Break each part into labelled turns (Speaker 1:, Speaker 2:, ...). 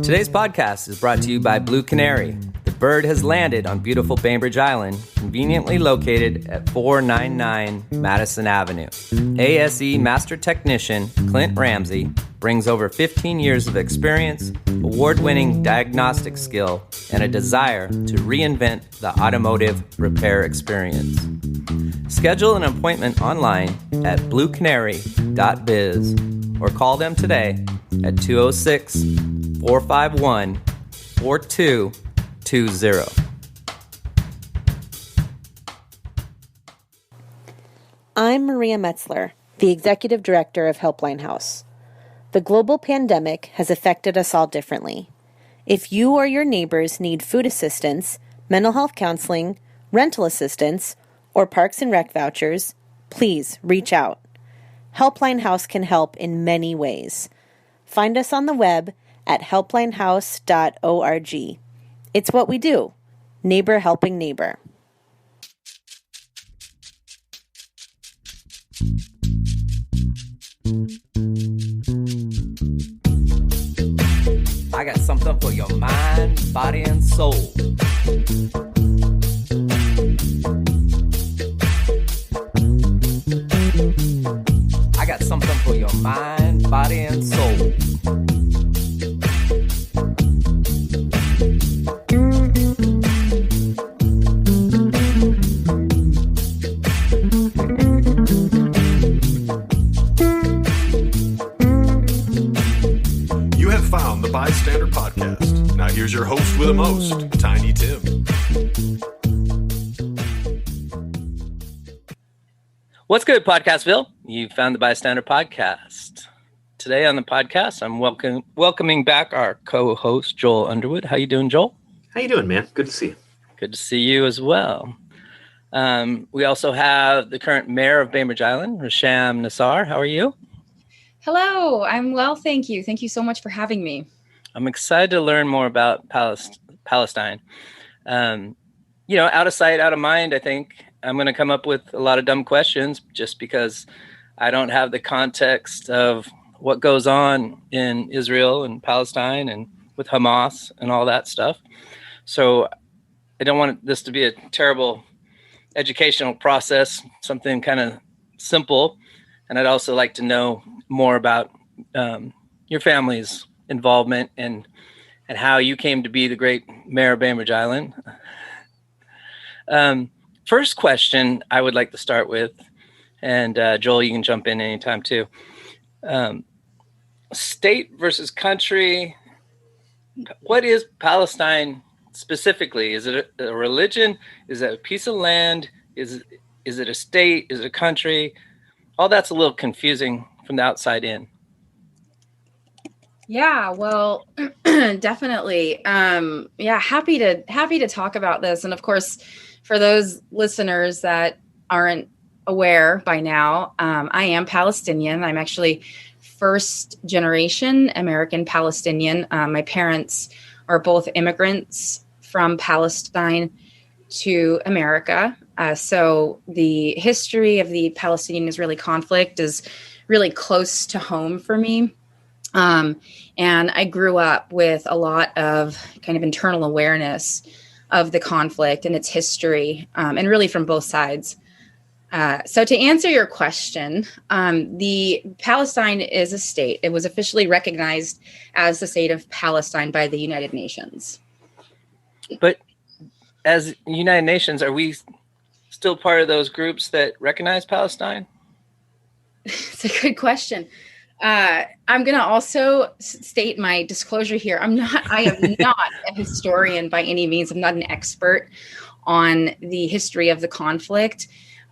Speaker 1: Today's podcast is brought to you by Blue Canary. The bird has landed on beautiful Bainbridge Island, conveniently located at 499 Madison Avenue. ASE Master Technician Clint Ramsey brings over 15 years of experience, award-winning diagnostic skill, and a desire to reinvent the automotive repair experience. Schedule an appointment online at bluecanary.biz or call them today at 206-451-4220.
Speaker 2: I'm Maria Metzler, the Executive Director of Helpline House. The global pandemic has affected us all differently. If you or your neighbors need food assistance, mental health counseling, rental assistance, or Parks and Rec vouchers, please reach out. Helpline House can help in many ways. Find us on the web at helplinehouse.org. It's what we do. Neighbor helping neighbor.
Speaker 1: I got something for your mind, body, and soul. I got something for your mind, body, and soul.
Speaker 3: You have found the B.I.STANDER Podcast. Now here's your host with the most, Tiny Tim.
Speaker 1: What's good, Podcastville? You found the B.I.STANDER Podcast. Today on the podcast, I'm welcoming back our co-host, Joel Underwood. How you doing, Joel?
Speaker 4: How you doing, man? Good to see you.
Speaker 1: Good to see you as well. We also have the current mayor of Bainbridge Island, Rasham Nassar. How are you?
Speaker 5: Hello, I'm well, thank you. Thank you so much for having me.
Speaker 1: I'm excited to learn more about Palestine. Out of sight, out of mind, I think. I'm going to come up with a lot of dumb questions just because I don't have the context of what goes on in Israel and Palestine and with Hamas and all that stuff. So I don't want this to be a terrible educational process, something kind of simple. And I'd also like to know more about your family's involvement and how you came to be the great mayor of Bainbridge Island. First question I would like to start with, and Joel, you can jump in anytime too. State versus country. What is Palestine specifically? Is it a religion? Is it a piece of land? Is it a state? Is it a country? All that's a little confusing from the outside in.
Speaker 5: Yeah, well, definitely. Happy to talk about this. And of course, for those listeners that aren't aware by now, I am Palestinian. I'm actually first generation American Palestinian. My parents are both immigrants from Palestine to America. So the history of the Palestinian-Israeli conflict is really close to home for me. And I grew up with a lot of kind of internal awareness of the conflict and its history, and really from both sides. So to answer your question, the Palestine is a state. It was officially recognized as the state of Palestine by the United Nations.
Speaker 1: But as United Nations, are we still part of those groups that recognize Palestine?
Speaker 5: It's a good question. I'm going to also state my disclosure here. I am not a historian by any means. I'm not an expert on the history of the conflict.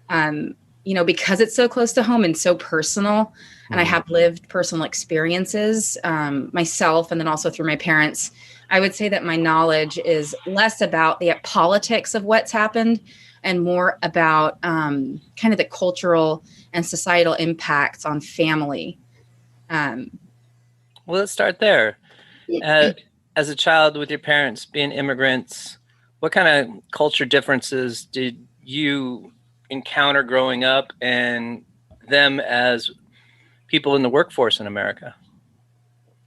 Speaker 5: Because it's so close to home and so personal, and I have lived personal experiences myself, and then also through my parents, I would say that my knowledge is less about the politics of what's happened and more about kind of the cultural and societal impacts on family.
Speaker 1: Well, let's start there. As a child with your parents being immigrants, what kind of culture differences did you encounter growing up and them as people in the workforce in America?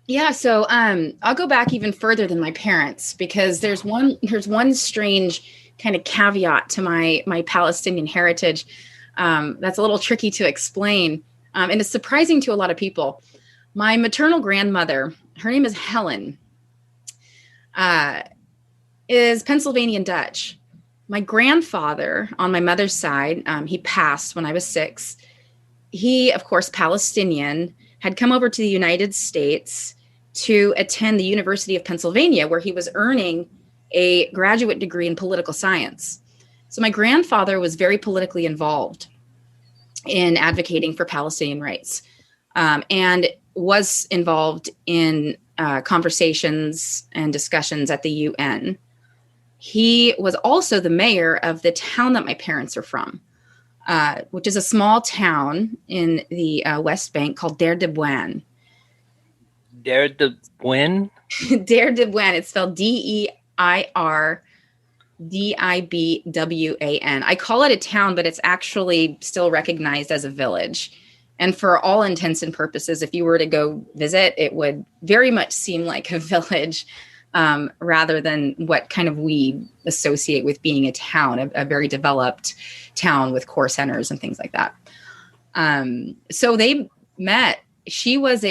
Speaker 5: Yeah, so I'll go back even further than my parents, because there's one strange kind of caveat to my Palestinian heritage that's a little tricky to explain, and it's surprising to a lot of people. My maternal grandmother, her name is Helen, is Pennsylvanian Dutch. My grandfather on my mother's side, he passed when I was 6. He, of course, Palestinian, had come over to the United States to attend the University of Pennsylvania, where he was earning a graduate degree in political science. So my grandfather was very politically involved in advocating for Palestinian rights, and was involved in conversations and discussions at the UN. He was also the mayor of the town that my parents are from, which is a small town in the West Bank called Deir Dibwan.
Speaker 1: Deir Dibwan?
Speaker 5: Deir Dibwan. It's spelled DEIRDIBWAN. I call it a town, but it's actually still recognized as a village. And for all intents and purposes, if you were to go visit, it would very much seem like a village, rather than what kind of we associate with being a town, a very developed town with core centers and things like that. So they met. She was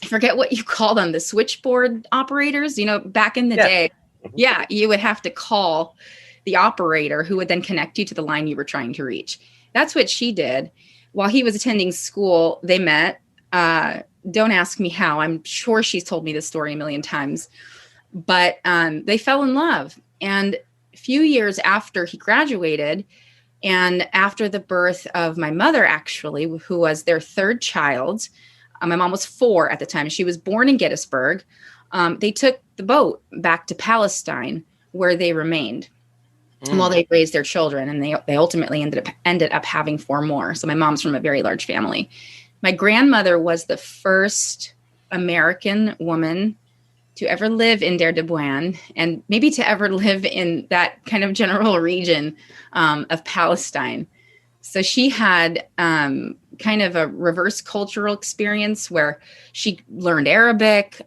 Speaker 5: I forget what you call them, the switchboard operators, back in the day. Yeah, you would have to call the operator, who would then connect you to the line you were trying to reach. That's what she did. While he was attending school, they met. Don't ask me how. I'm sure she's told me this story a million times. But they fell in love. And a few years after he graduated, and after the birth of my mother, actually, who was their third child, my mom was 4 at the time. She was born in Gettysburg. They took the boat back to Palestine, where they remained while they raised their children. And they ultimately ended up having 4 more. So my mom's from a very large family. My grandmother was the first American woman to ever live in Deir Dibwan, and maybe to ever live in that kind of general region of Palestine. So she had kind of a reverse cultural experience where she learned Arabic.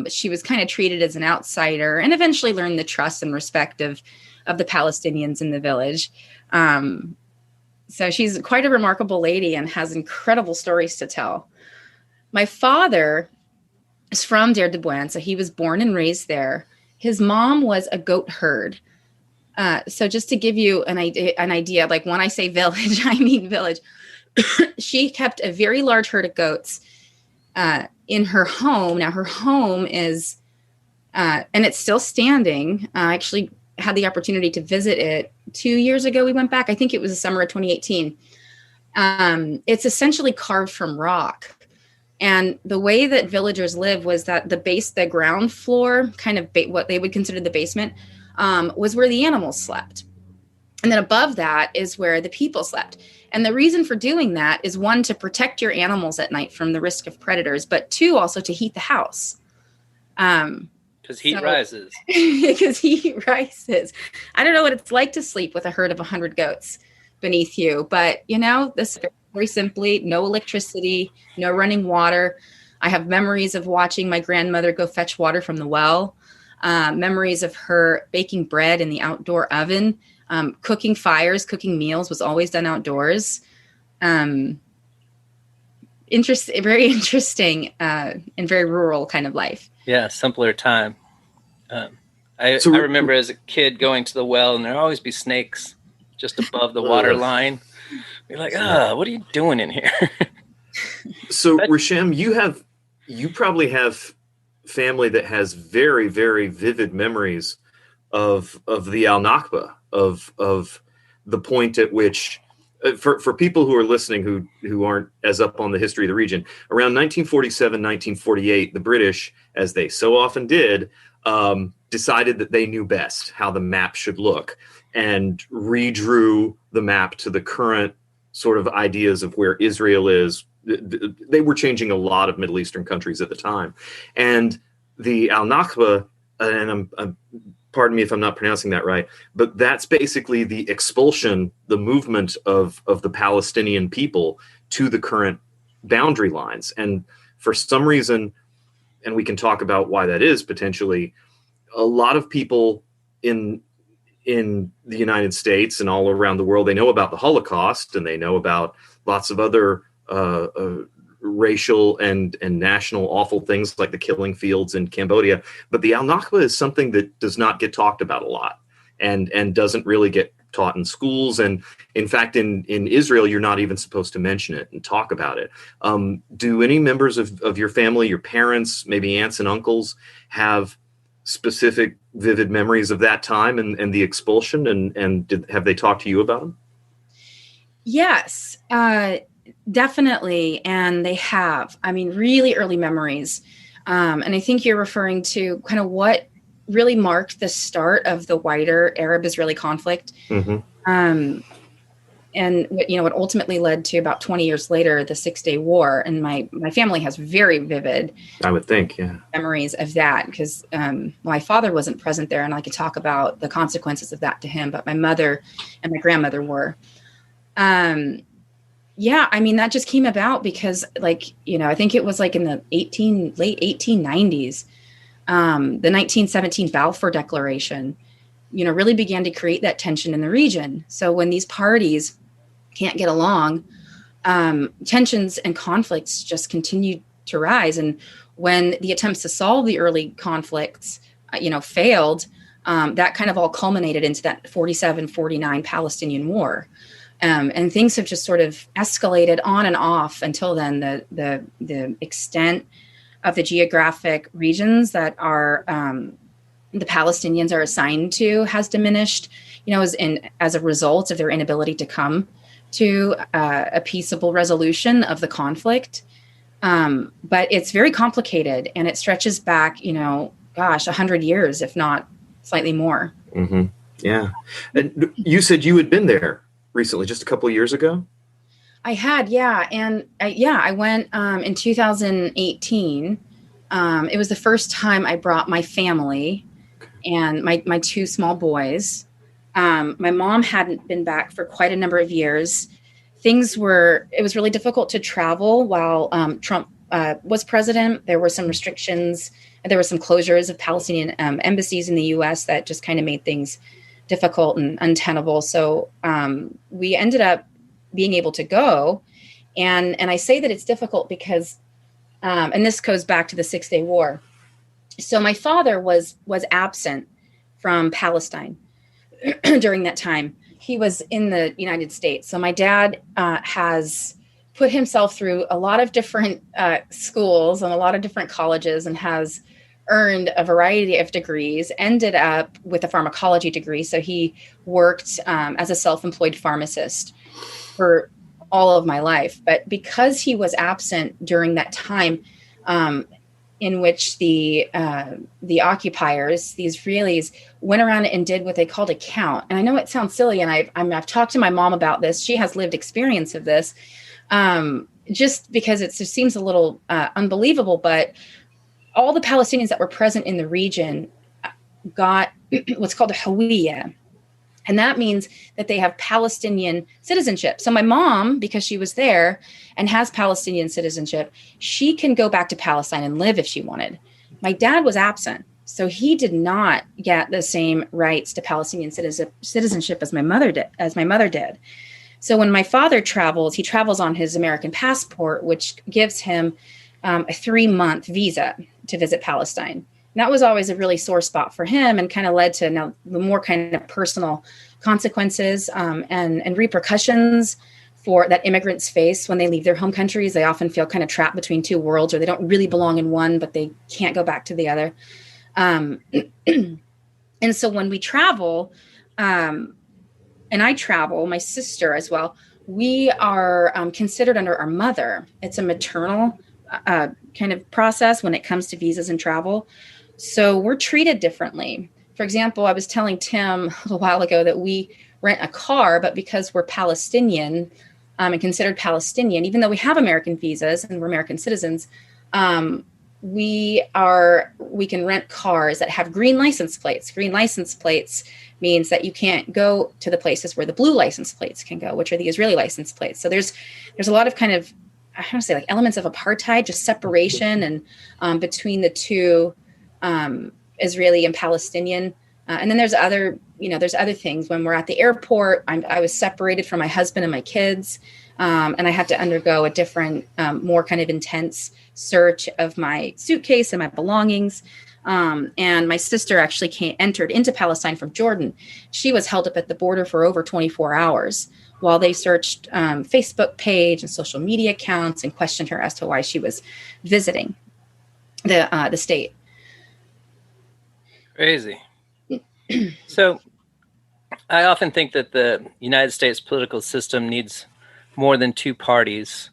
Speaker 5: She was kind of treated as an outsider, and eventually learned the trust and respect of the Palestinians in the village. So she's quite a remarkable lady and has incredible stories to tell. My father is from Deir Dibwan, so he was born and raised there. His mom was a goat herd. So just to give you an idea, like when I say village, I mean village. She kept a very large herd of goats in her home. Now her home is, and it's still standing. I actually had the opportunity to visit it 2 years ago. We went back. I think it was the summer of 2018. It's essentially carved from rock. And the way that villagers live was that the ground floor, kind of what they would consider the basement, was where the animals slept. And then above that is where the people slept. And the reason for doing that is, 1, to protect your animals at night from the risk of predators, but 2, also to heat the house.
Speaker 1: Because heat rises.
Speaker 5: Because heat rises. I don't know what it's like to sleep with a herd of 100 goats beneath you, but this very simply, no electricity, no running water. I have memories of watching my grandmother go fetch water from the well, memories of her baking bread in the outdoor oven, cooking fires, cooking meals was always done outdoors. Very interesting and very rural kind of life.
Speaker 1: Yeah, simpler time. I remember as a kid going to the well, and there'd always be snakes just above the water line. You're like, what are you doing in here?
Speaker 3: So, Rasham, you probably have family that has very, very vivid memories of the Al-Nakba, of the point at which, for people who are listening who aren't as up on the history of the region, around 1947, 1948, the British, as they so often did, decided that they knew best how the map should look, and redrew the map to the current sort of ideas of where Israel is. They were changing a lot of Middle Eastern countries at the time. And the Al-Nakba, and pardon me if I'm not pronouncing that right, but that's basically the expulsion, the movement of the Palestinian people to the current boundary lines. And for some reason, and we can talk about why that is potentially, a lot of people in the United States and all around the world, they know about the Holocaust and they know about lots of other racial and national awful things like the killing fields in Cambodia. But the Al-Nakba is something that does not get talked about a lot and doesn't really get taught in schools. And in fact, in Israel, you're not even supposed to mention it and talk about it. Do any members of your family, your parents, maybe aunts and uncles, have specific vivid memories of that time and the expulsion? And have they talked to you about them?
Speaker 5: Yes, definitely. And they have, I mean, really early memories. And I think you're referring to kind of what really marked the start of the wider Arab-Israeli conflict. Mm-hmm. And what ultimately led to about 20 years later, the 6-Day War. And my family has very vivid,
Speaker 3: I would think,
Speaker 5: memories of that because my father wasn't present there and I could talk about the consequences of that to him, but my mother and my grandmother were. I mean, that just came about because I think it was like in the late 1890s, the 1917 Balfour Declaration, really began to create that tension in the region. So when these parties can't get along, tensions and conflicts just continued to rise. And when the attempts to solve the early conflicts, failed, that kind of all culminated into that 47-49 Palestinian War. And things have just sort of escalated on and off until then. The extent of the geographic regions that are the Palestinians are assigned to has diminished, as a result of their inability to come to a peaceable resolution of the conflict. But it's very complicated and it stretches back, 100 years, if not slightly more.
Speaker 3: Mm-hmm. Yeah. And you said you had been there recently, just a couple of years ago?
Speaker 5: I had, yeah. And I went in 2018. It was the first time I brought my family and my 2 small boys. My mom hadn't been back for quite a number of years. It was really difficult to travel while Trump was president. There were some restrictions. There were some closures of Palestinian embassies in the U.S. that just kind of made things difficult and untenable. So we ended up being able to go. And I say that it's difficult because, and this goes back to the 6-Day War. So my father was absent from Palestine during that time. He was in the United States. So my dad has put himself through a lot of different schools and a lot of different colleges and has earned a variety of degrees, ended up with a pharmacology degree. So he worked as a self-employed pharmacist for all of my life. But because he was absent during that time in which the occupiers, the Israelis, went around and did what they called a count. And I know it sounds silly, and I've talked to my mom about this. She has lived experience of this, just because it just seems a little unbelievable. But all the Palestinians that were present in the region got what's called a hawiyya. And that means that they have Palestinian citizenship. So my mom, because she was there and has Palestinian citizenship, she can go back to Palestine and live if she wanted. My dad was absent, so he did not get the same rights to Palestinian citizenship as my mother did. So when my father travels, he travels on his American passport, which gives him a 3-month visa to visit Palestine. And that was always a really sore spot for him and kind of led to now the more kind of personal consequences and repercussions for that immigrants face when they leave their home countries. They often feel kind of trapped between 2 worlds, or they don't really belong in one, but they can't go back to the other. And so when we travel, and I travel, my sister as well, we are considered under our mother. It's a maternal kind of process when it comes to visas and travel. So we're treated differently. For example, I was telling Tim a little while ago that we rent a car, but because we're Palestinian and considered Palestinian, even though we have American visas and we're American citizens, we can rent cars that have green license plates. Green license plates means that you can't go to the places where the blue license plates can go, which are the Israeli license plates. So there's a lot of kind of I don't say like elements of apartheid, just separation and between the two, Israeli and Palestinian. And then there's other things. When we're at the airport, I was separated from my husband and my kids. And I had to undergo a different, more kind of intense search of my suitcase and my belongings. And my sister actually entered into Palestine from Jordan. She was held up at the border for over 24 hours while they searched Facebook page and social media accounts and questioned her as to why she was visiting the state.
Speaker 1: Crazy. So I often think that the United States political system needs more than two parties.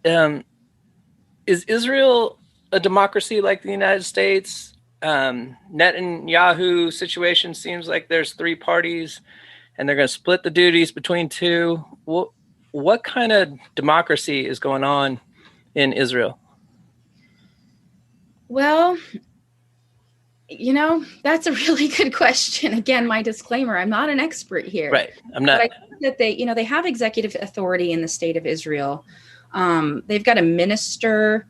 Speaker 1: Is Israel a democracy like the United States? Netanyahu situation seems like there's three parties and they're going to split the duties between two. What kind of democracy is going on in Israel?
Speaker 5: Well, that's a really good question. Again, my disclaimer, I'm not an expert here.
Speaker 1: Right. I'm not.
Speaker 5: But I think that they have executive authority in the state of Israel. They've got a minister,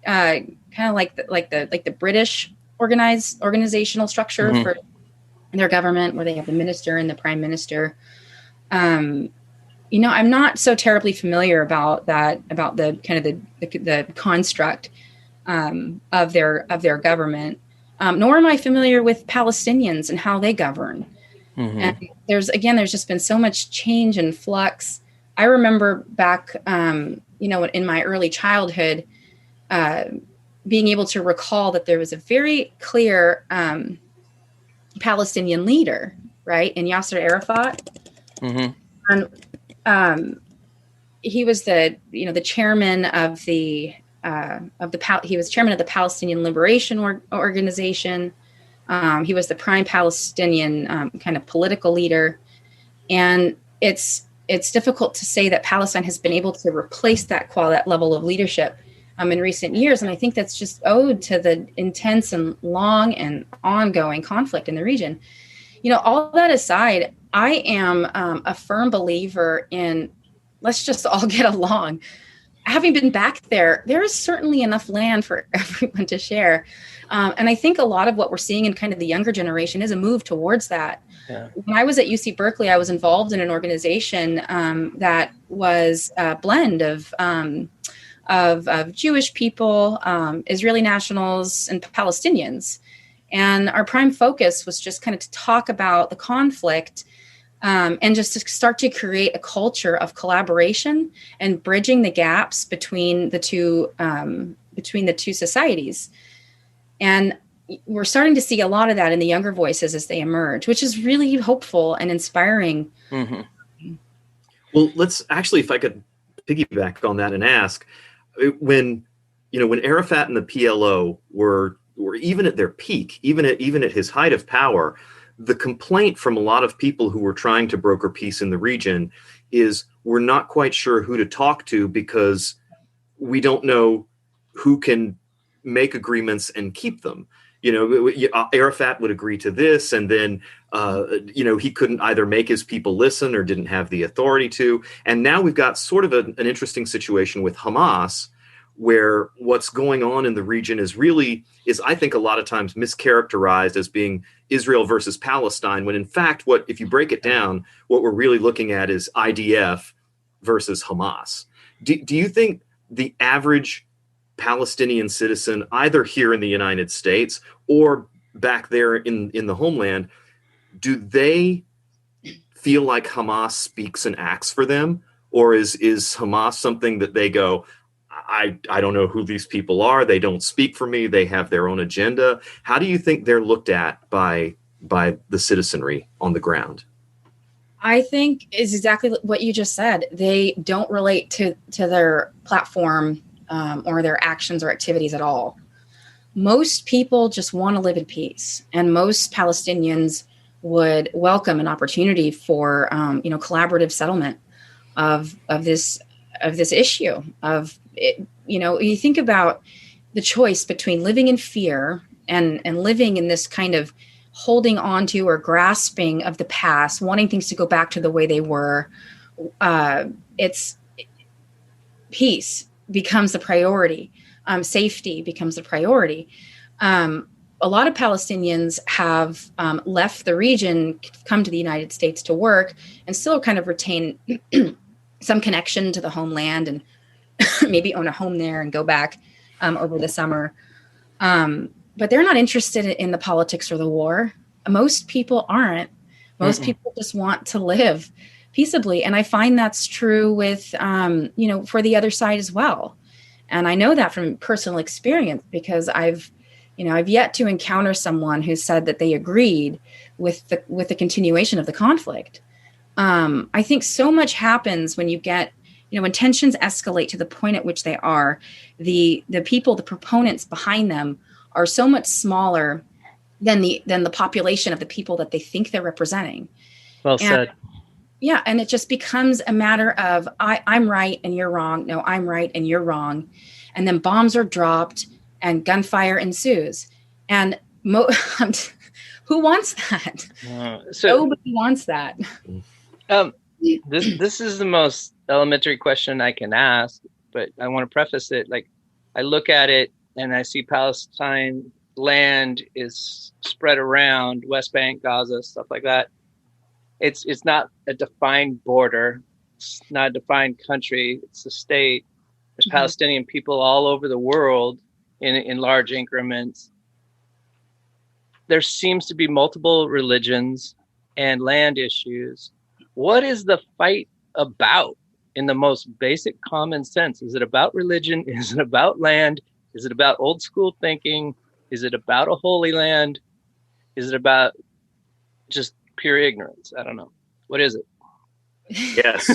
Speaker 5: kind of like the British organizational structure for their government, where they have the minister and the prime minister. I'm not so terribly familiar about the kind of the construct of their government. Nor am I familiar with Palestinians and how they govern. And there's just been so much change and flux. I remember back, in my early childhood, being able to recall that there was a very clear Palestinian leader, right, in Yasser Arafat, and he was the chairman of he was chairman of the Palestinian Liberation Organization. He was the prime Palestinian kind of political leader, and it's difficult to say that Palestine has been able to replace that level of leadership in recent years. And I think that's just owed to the intense and long and ongoing conflict in the region. All that aside, I am a firm believer in let's just all get along. Having been back there is certainly enough land for everyone to share. And I think a lot of what we're seeing in kind of the younger generation is a move towards that. Yeah. When I was at UC Berkeley, I was involved in an organization that was a blend of Jewish people, Israeli nationals, and Palestinians. And our prime focus was just kind of to talk about the conflict and just to start to create a culture of collaboration and bridging the gaps between the two societies. And we're starting to see a lot of that in the younger voices as they emerge, which is really hopeful and inspiring.
Speaker 3: Well, let's actually, if I could piggyback on that and ask, when Arafat and the PLO were even at their peak, even at his height of power, the complaint from a lot of people who were trying to broker peace in the region is we're not quite sure who to talk to because we don't know who can make agreements and keep them. Arafat would agree to this, and then, he couldn't either make his people listen or didn't have the authority to. And now we've got sort of an interesting situation with Hamas, where what's going on in the region is I think a lot of times mischaracterized as being Israel versus Palestine, when in fact, if you break it down, what we're really looking at is IDF versus Hamas. Do you think the average Palestinian citizen, either here in the United States or back there in the homeland, do they feel like Hamas speaks and acts for them? Or is Hamas something that they go, I don't know who these people are. They don't speak for me. They have their own agenda. How do you think they're looked at by the citizenry on the ground?
Speaker 5: I think is exactly what you just said. They don't relate to their platform or their actions or activities at all. Most people just want to live in peace, and most Palestinians would welcome an opportunity for collaborative settlement of this issue of it. You think about the choice between living in fear and living in this kind of holding on to or grasping of the past, wanting things to go back to the way they were. It's peace becomes the priority. Safety becomes the priority. A lot of Palestinians have left the region, come to the United States to work, and still kind of retain some connection to the homeland and maybe own a home there and go back over the summer. But they're not interested in the politics or the war. Most people aren't. Most people just want to live peaceably. And I find that's true with, for the other side as well. And I know that from personal experience because I've yet to encounter someone who said that they agreed with the continuation of the conflict. I think so much happens when you get, when tensions escalate to the point at which they are, the people, the proponents behind them are so much smaller than the population of the people that they think they're representing.
Speaker 1: Well said.
Speaker 5: Yeah. And it just becomes a matter of I'm right and you're wrong. No, I'm right and you're wrong. And then bombs are dropped and gunfire ensues. And who wants that? Nobody wants that.
Speaker 1: This is the most elementary question I can ask, but I want to preface it. Like, I look at it and I see Palestine land is spread around West Bank, Gaza, stuff like that. It's not a defined border. It's not a defined country. It's a state. There's Palestinian people all over the world in large increments. There seems to be multiple religions and land issues. What is the fight about in the most basic common sense? Is it about religion? Is it about land? Is it about old school thinking? Is it about a holy land? Is it about just pure ignorance? I don't know. What is it?
Speaker 3: Yes.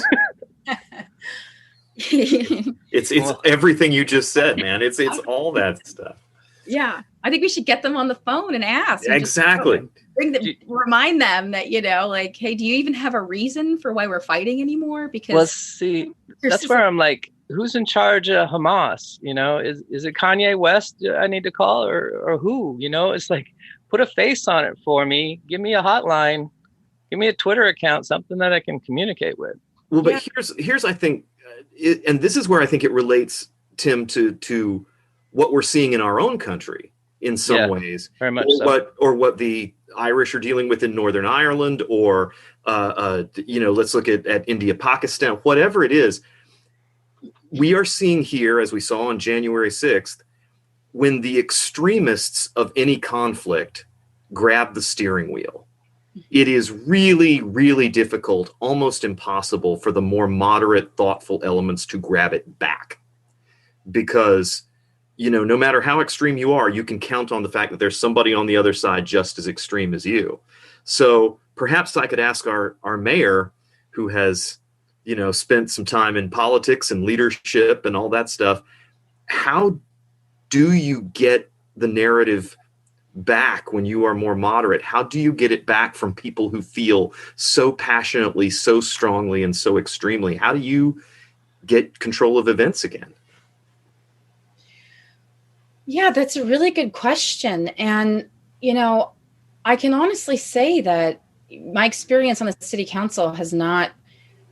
Speaker 3: It's everything you just said, man. It's all that stuff.
Speaker 5: Yeah. I think we should get them on the phone and ask.
Speaker 3: Exactly.
Speaker 5: Remind them that, hey, do you even have a reason for why we're fighting anymore? Because
Speaker 1: that's where I'm like, who's in charge of Hamas? Is it Kanye West I need to call or who? It's like, put a face on it for me. Give me a hotline. Give me a Twitter account, something that I can communicate with.
Speaker 3: Well, but here's I think, and this is where I think it relates, Tim, to what we're seeing in our own country in some ways,
Speaker 1: very much
Speaker 3: or what the Irish are dealing with in Northern Ireland, or let's look at India, Pakistan, whatever it is. We are seeing here, as we saw on January 6th, when the extremists of any conflict grab the steering wheel, it is really, really difficult, almost impossible for the more moderate, thoughtful elements to grab it back. Because, no matter how extreme you are, you can count on the fact that there's somebody on the other side just as extreme as you. So perhaps I could ask our mayor, who has, spent some time in politics and leadership and all that stuff, how do you get the narrative back when you are more moderate? How do you get it back from people who feel so passionately, so strongly, and so extremely? How do you get control of events again?
Speaker 5: Yeah, that's a really good question. And, I can honestly say that my experience on the city council has not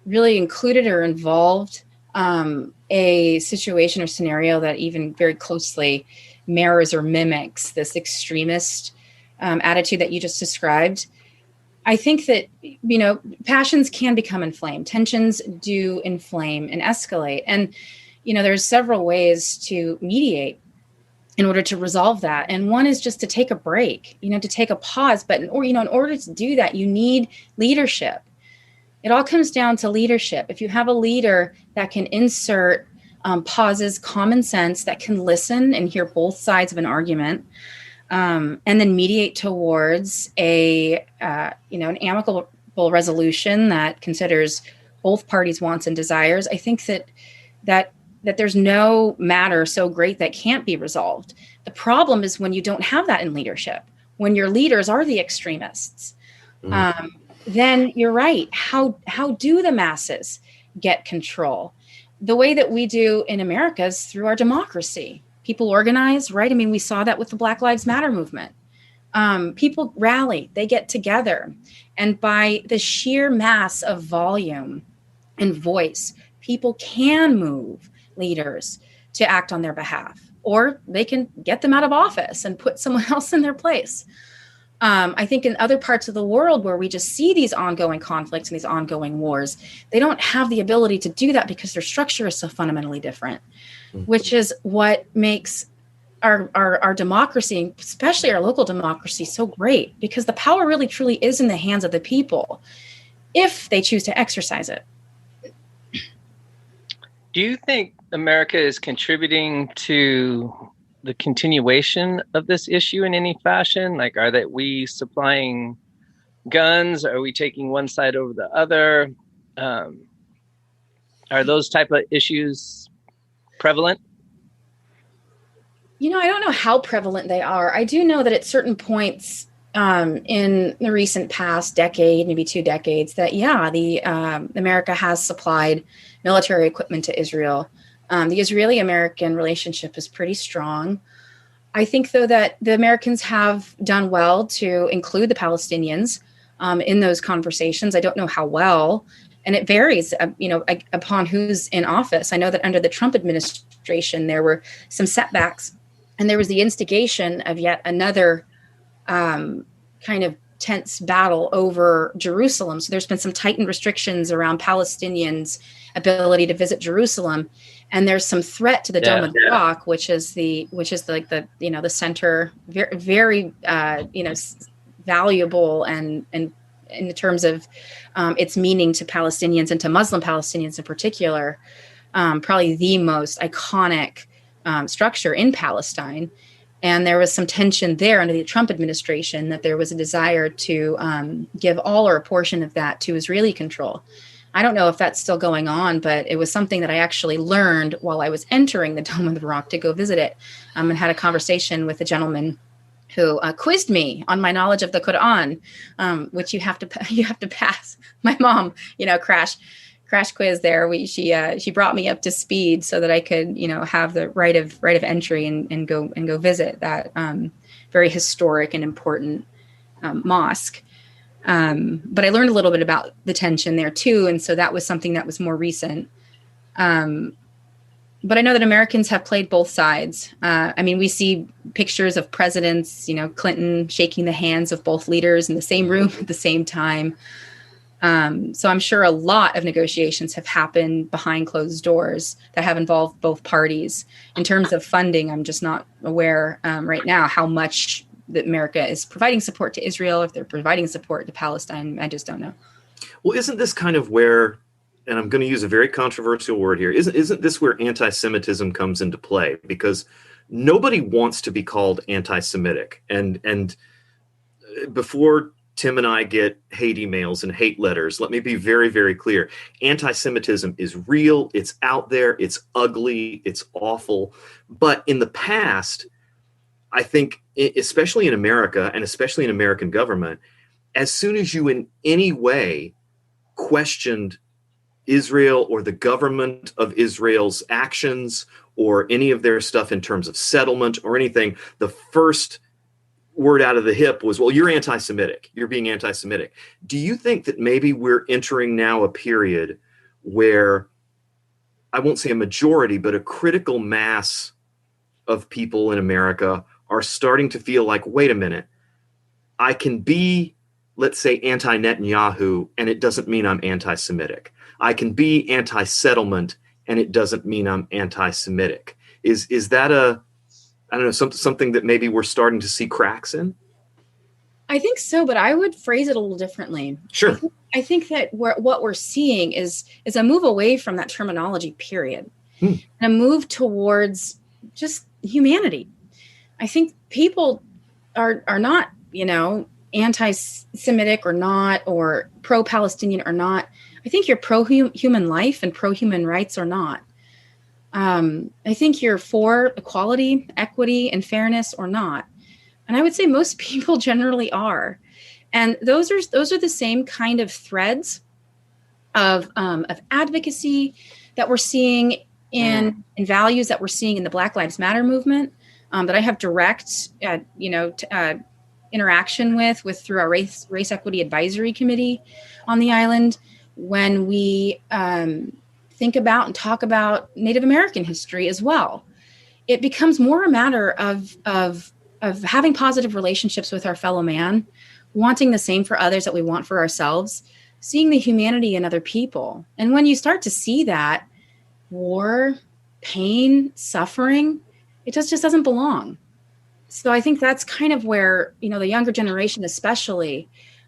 Speaker 5: really included or involved a situation or scenario that even very closely mirrors or mimics this extremist attitude that you just described. I think that, passions can become inflamed. Tensions do inflame and escalate. And, there's several ways to mediate in order to resolve that. And one is just to take a break, to take a pause. But, in order to do that, you need leadership. It all comes down to leadership. If you have a leader that can insert pauses, common sense, that can listen and hear both sides of an argument, and then mediate towards an amicable resolution that considers both parties' wants and desires, I think that there's no matter so great that can't be resolved. The problem is when you don't have that in leadership, when your leaders are the extremists. Then you're right. How do the masses get control? The way that we do in America is through our democracy. People organize, right? I mean, we saw that with the Black Lives Matter movement. People rally, they get together. And by the sheer mass of volume and voice, people can move leaders to act on their behalf, or they can get them out of office and put someone else in their place. I think in other parts of the world where we just see these ongoing conflicts and these ongoing wars, they don't have the ability to do that because their structure is so fundamentally different, which is what makes our democracy, especially our local democracy, so great, because the power really truly is in the hands of the people if they choose to exercise it.
Speaker 1: Do you think America is contributing to the continuation of this issue in any fashion? Like, are that we supplying guns? Are we taking one side over the other? Are those type of issues prevalent?
Speaker 5: I don't know how prevalent they are. I do know that at certain points in the recent past decade, maybe 2 decades, that America has supplied military equipment to Israel. The Israeli-American relationship is pretty strong. I think, though, that the Americans have done well to include the Palestinians in those conversations. I don't know how well, and it varies, upon who's in office. I know that under the Trump administration, there were some setbacks, and there was the instigation of yet another kind of tense battle over Jerusalem. So there's been some tightened restrictions around Palestinians' ability to visit Jerusalem. And there's some threat to the Dome of the Rock, which is the center, very, very valuable and in terms of its meaning to Palestinians and to Muslim Palestinians in particular, probably the most iconic structure in Palestine. And there was some tension there under the Trump administration that there was a desire to give all or a portion of that to Israeli control. I don't know if that's still going on, but it was something that I actually learned while I was entering the Dome of the Rock to go visit it, and had a conversation with a gentleman who quizzed me on my knowledge of the Quran, which you have to pass. My mom, crash quiz there. She brought me up to speed so that I could, have the right of entry and go visit that very historic and important mosque. But I learned a little bit about the tension there too. And so that was something that was more recent. But I know that Americans have played both sides. We see pictures of presidents, Clinton shaking the hands of both leaders in the same room at the same time. So I'm sure a lot of negotiations have happened behind closed doors that have involved both parties. In terms of funding, I'm just not aware right now how much that America is providing support to Israel, if they're providing support to Palestine. I just don't know.
Speaker 3: Well, isn't this kind of where, and I'm going to use a very controversial word here, isn't this where anti-Semitism comes into play? Because nobody wants to be called anti-Semitic. And before Tim and I get hate emails and hate letters, let me be very, very clear. Anti-Semitism is real. It's out there. It's ugly. It's awful. But in the past, I think, especially in America and especially in American government, as soon as you in any way questioned Israel or the government of Israel's actions or any of their stuff in terms of settlement or anything, the first word out of the hip was, well, you're anti-Semitic. You're being anti-Semitic. Do you think that maybe we're entering now a period where, I won't say a majority, but a critical mass of people in America are starting to feel like, wait a minute, I can be, let's say, anti-Netanyahu, and it doesn't mean I'm anti-Semitic. I can be anti-settlement, and it doesn't mean I'm anti-Semitic. Is that something that maybe we're starting to see cracks in?
Speaker 5: I think so, but I would phrase it a little differently.
Speaker 3: Sure.
Speaker 5: I think that what we're seeing is a move away from that terminology, period, and a move towards just humanity. I think people are not, anti-Semitic or not, or pro-Palestinian or not. I think you're pro-human life and pro-human rights or not. I think you're for equality, equity, and fairness or not. And I would say most people generally are. And those are the same kind of threads of advocacy that we're seeing in values that we're seeing in the Black Lives Matter movement, that I have direct, interaction with through our race equity advisory committee on the island, when we think about and talk about Native American history as well. It becomes more a matter of having positive relationships with our fellow man, wanting the same for others that we want for ourselves, seeing the humanity in other people. And when you start to see that, war, pain, suffering, it just doesn't belong. So I think that's kind of where, the younger generation especially,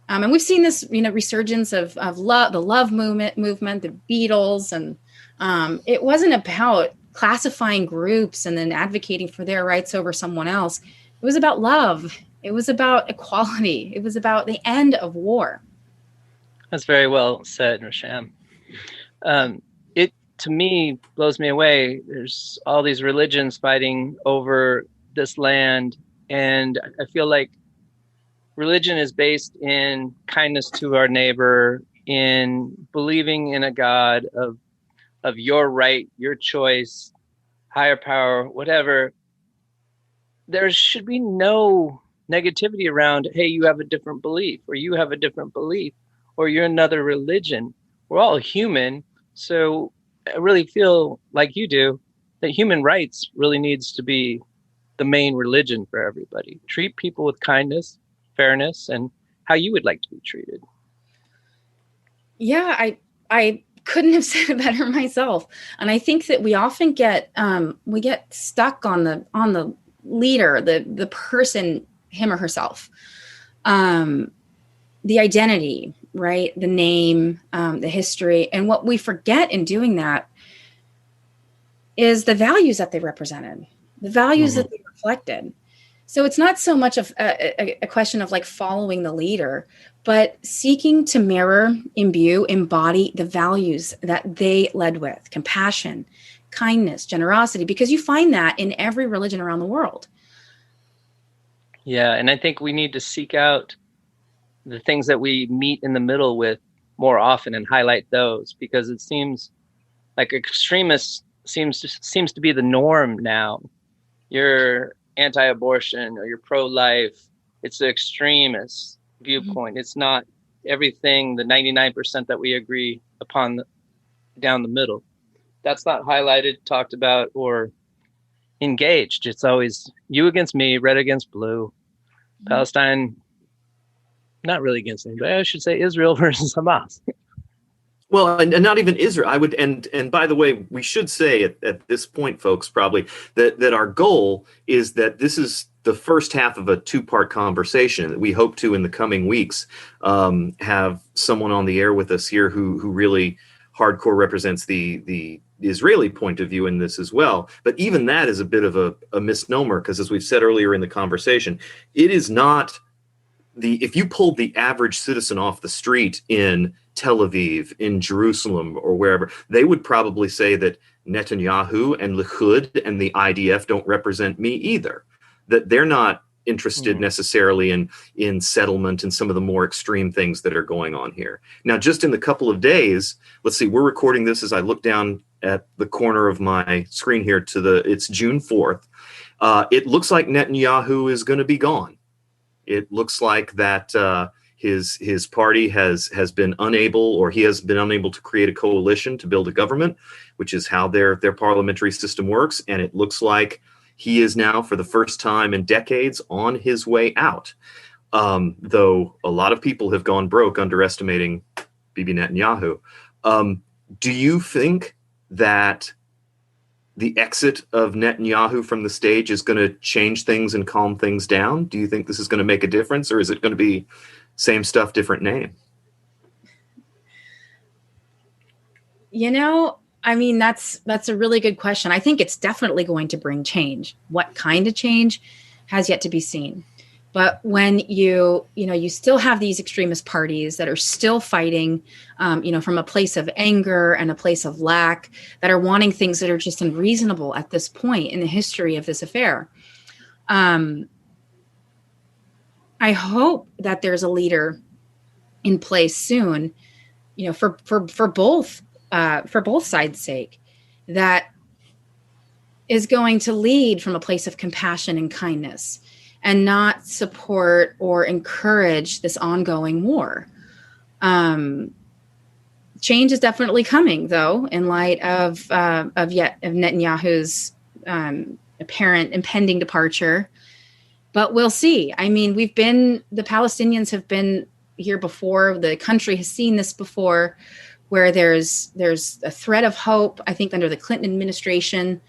Speaker 5: and we've seen this, resurgence of love, the love movement, the Beatles, and it wasn't about classifying groups and then advocating for their rights over someone else. It was about love. It was about equality. It was about the end of war.
Speaker 1: That's very well said, Rasham. It, to me, blows me away. There's all these religions fighting over this land, and I feel like religion is based in kindness to our neighbor, in believing in a God of your right, your choice, higher power, whatever. There should be no negativity around, hey, you have a different belief, or you have a different belief, or you're another religion. We're all human. So I really feel like you do that human rights really needs to be the main religion for everybody. Treat people with kindness, fairness, and how you would like to be treated.
Speaker 5: Yeah, I couldn't have said it better myself. And I think that we often get stuck on the leader, the person, him or herself, the identity, right? The name, the history. And what we forget in doing that is the values that they represented, the values that they reflected. So it's not so much of a question of like following the leader, but seeking to mirror, imbue, embody the values that they led with: compassion, kindness, generosity, because you find that in every religion around the world.
Speaker 1: Yeah, and I think we need to seek out the things that we meet in the middle with more often and highlight those, because it seems like extremists seems to be the norm now. You're anti-abortion or you're pro-life. It's the extremist viewpoint. It's not everything, the 99% that we agree upon down the middle. That's not highlighted, talked about, or engaged. It's always you against me, red against blue. Palestine, not really against anybody. I should say Israel versus Hamas.
Speaker 3: Well, and not even Israel. I would, and by the way, we should say at this point, folks, probably that our goal is that this is the first half of a two-part conversation. We hope to, in the coming weeks, have someone on the air with us here who really hardcore represents the Israeli point of view in this as well. But even that is a bit of a misnomer, because as we've said earlier in the conversation, it is not if you pulled the average citizen off the street in Tel Aviv, in Jerusalem, or wherever, they would probably say that Netanyahu and Likud and the IDF don't represent me either. That they're not interested necessarily in settlement and some of the more extreme things that are going on here. Now, just in the couple of days, let's see, we're recording this as I look down at the corner of my screen here it's June 4th. It looks like Netanyahu is going to be gone. It looks like that his party has been unable, or he has been unable to create a coalition to build a government, which is how their parliamentary system works. And it looks like he is now, for the first time in decades, on his way out. Though a lot of people have gone broke underestimating Bibi Netanyahu. Do you think that the exit of Netanyahu from the stage is going to change things and calm things down? Do you think this is going to make a difference, or is it going to be same stuff, different name?
Speaker 5: I mean, that's a really good question. I think it's definitely going to bring change. What kind of change has yet to be seen. But when you still have these extremist parties that are still fighting, from a place of anger and a place of lack, that are wanting things that are just unreasonable at this point in the history of this affair. I hope that there's a leader in place soon, for both sides' sake, that is going to lead from a place of compassion and kindness, and not support or encourage this ongoing war. Change is definitely coming, though, in light of Netanyahu's apparent impending departure. But we'll see. I mean, the Palestinians have been here before. The country has seen this before, where there's a thread of hope. I think under the Clinton administration,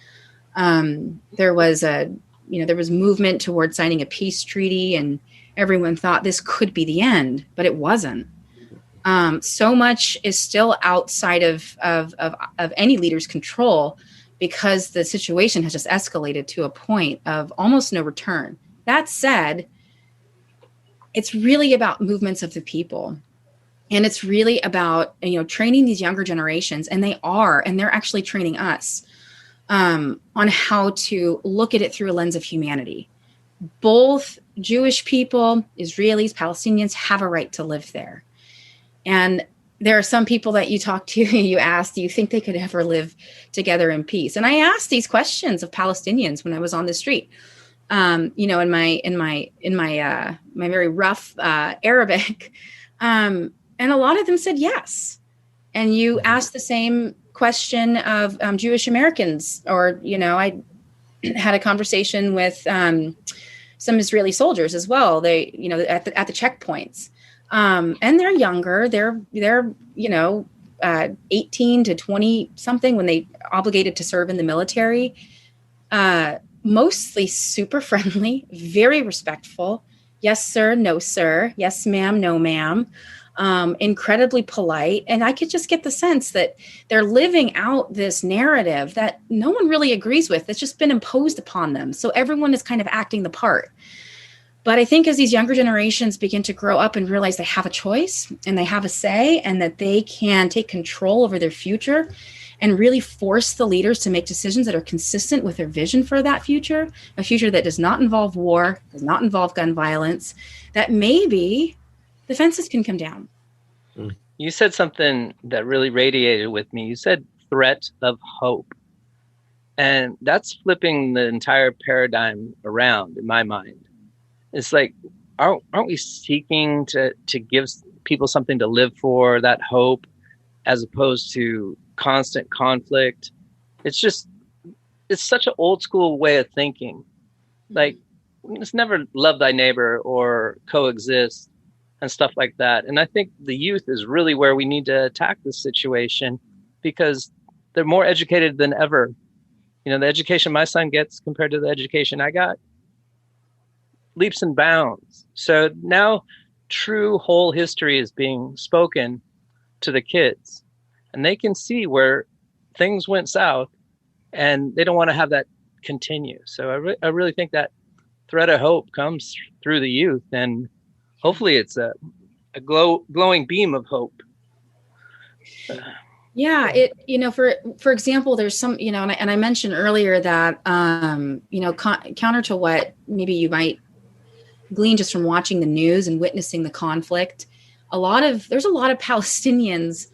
Speaker 5: there was movement towards signing a peace treaty, and everyone thought this could be the end, but it wasn't. So much is still outside of any leader's control, because the situation has just escalated to a point of almost no return. That said, it's really about movements of the people. And it's really about, training these younger generations, and they're actually training us on how to look at it through a lens of humanity. Both Jewish people, Israelis, Palestinians have a right to live there. And there are some people that you talk to, you ask, do you think they could ever live together in peace? And I asked these questions of Palestinians when I was on the street, in my very rough Arabic, and a lot of them said yes. And you ask the same question of Jewish Americans, or I had a conversation with some Israeli soldiers as well. They, at the checkpoints. And they're younger. They're 18 to 20 something when they obligated to serve in the military. Mostly super friendly, very respectful. Yes, sir. No, sir. Yes, ma'am. No, ma'am. Incredibly polite. And I could just get the sense that they're living out this narrative that no one really agrees with. It's just been imposed upon them. So everyone is kind of acting the part. But I think as these younger generations begin to grow up and realize they have a choice and they have a say, and that they can take control over their future and really force the leaders to make decisions that are consistent with their vision for that future, a future that does not involve war, does not involve gun violence, that maybe the fences can come down.
Speaker 1: You said something that really radiated with me. You said threat of hope. And that's flipping the entire paradigm around in my mind. It's like, aren't we seeking to give people something to live for, that hope, as opposed to constant conflict? It's such an old school way of thinking. Like, it's never love thy neighbor or coexist and stuff like that. And I think the youth is really where we need to attack this situation, because they're more educated than ever. The education my son gets compared to the education I got, leaps and bounds. So now true whole history is being spoken to the kids, and they can see where things went south, and they don't want to have that continue. So I really think that thread of hope comes through the youth, and hopefully it's a glowing beam of hope.
Speaker 5: Yeah, for example, there's some, and I mentioned earlier that, counter to what maybe you might glean just from watching the news and witnessing the conflict, there's a lot of Palestinians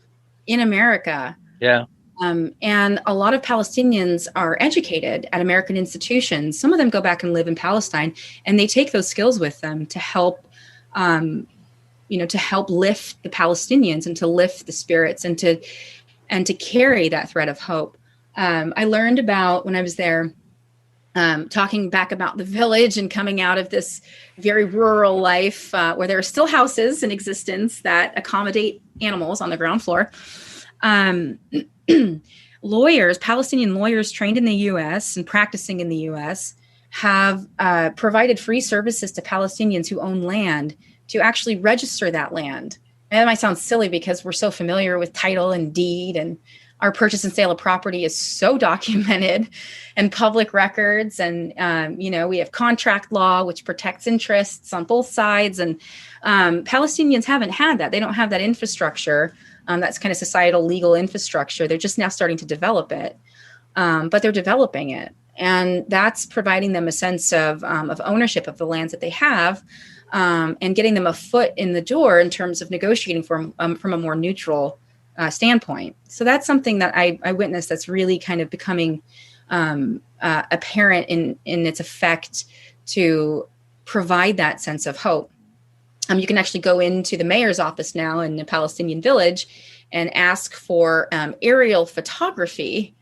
Speaker 5: in America.
Speaker 1: Yeah.
Speaker 5: And a lot of Palestinians are educated at American institutions. Some of them go back and live in Palestine, and they take those skills with them to help, to help lift the Palestinians and to lift the spirits and to carry that thread of hope. I learned about, when I was there, talking back about the village and coming out of this very rural life where there are still houses in existence that accommodate animals on the ground floor. Palestinian lawyers trained in the U.S. and practicing in the U.S. have provided free services to Palestinians who own land to actually register that land. And that might sound silly because we're so familiar with title and deed, and our purchase and sale of property is so documented and public records. And, we have contract law, which protects interests on both sides. And Palestinians haven't had that. They don't have that infrastructure. That's kind of societal legal infrastructure. They're just now starting to develop it, but they're developing it. And that's providing them a sense of ownership of the lands that they have, and getting them a foot in the door in terms of negotiating from a more neutral standpoint. So that's something that I witnessed that's really kind of becoming apparent in its effect to provide that sense of hope. You can actually go into the mayor's office now in the Palestinian village and ask for aerial photography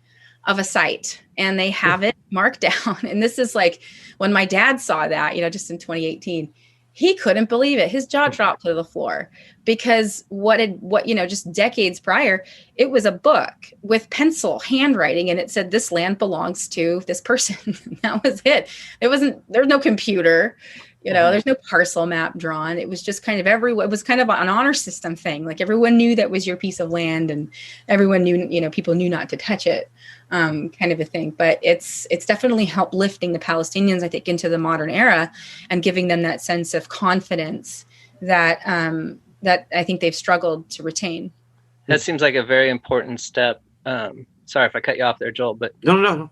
Speaker 5: of a site, and they have it marked down. And this is like when my dad saw that, just in 2018, he couldn't believe it. His jaw dropped to the floor, because just decades prior, it was a book with pencil handwriting, and it said, this land belongs to this person. That was it. There's no computer, there's no parcel map drawn. It was just kind of it was kind of an honor system thing. Like, everyone knew that was your piece of land, and everyone knew, people knew not to touch it, kind of a thing. But it's definitely helped lifting the Palestinians, I think, into the modern era, and giving them that sense of confidence that I think they've struggled to retain.
Speaker 1: That seems like a very important step. Sorry if I cut you off there, Joel, but
Speaker 3: no.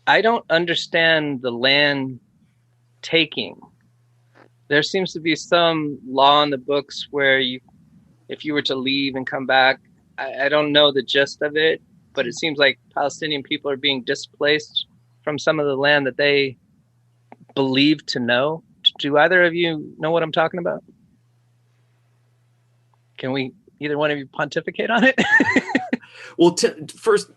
Speaker 1: I don't understand the land taking. There seems to be some law in the books where if you were to leave and come back, I don't know the gist of it, but it seems like Palestinian people are being displaced from some of the land that they believe to know. Do either of you know what I'm talking about? Can either one of you pontificate on it?
Speaker 3: Well, first,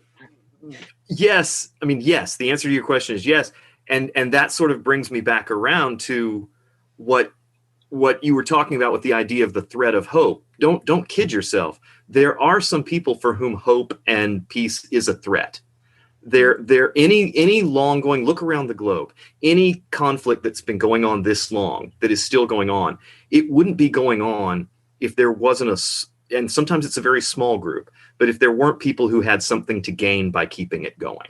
Speaker 3: yes. I mean, yes. The answer to your question is yes. And that sort of brings me back around to what you were talking about with the idea of the thread of hope. Don't kid yourself. There are some people for whom hope and peace is a threat. Any long going, look around the globe, any conflict that's been going on this long, that is still going on, it wouldn't be going on if there wasn't and sometimes it's a very small group, but if there weren't people who had something to gain by keeping it going.